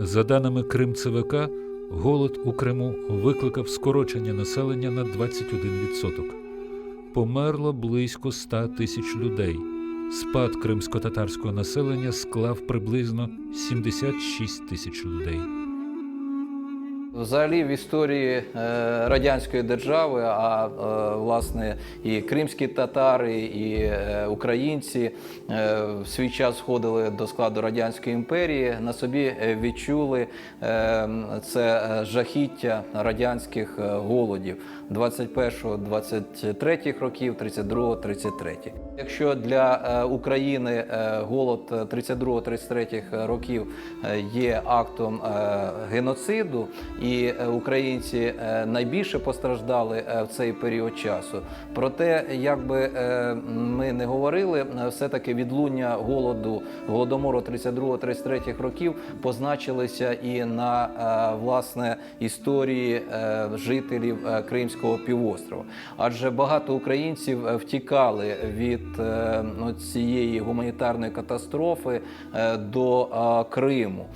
За даними Крим-ЦВК, голод у Криму викликав скорочення населення на 21%. Померло близько 100 тисяч людей. Спад кримсько-татарського населення склав приблизно 76 тисяч людей. Взагалі в історії радянської держави, а власне і кримські татари, і українці в свій час входили до складу Радянської імперії, на собі відчули це жахіття радянських голодів 21-23 років, 32-33. Якщо для України голод 32-33 років є актом геноциду, і українці найбільше постраждали в цей період часу. Проте, як би ми не говорили, все-таки відлуння голодомору 32-33 років позначилися і на, власне, історії жителів Кримського півострова. Адже багато українців втікали від цієї гуманітарної катастрофи до Криму.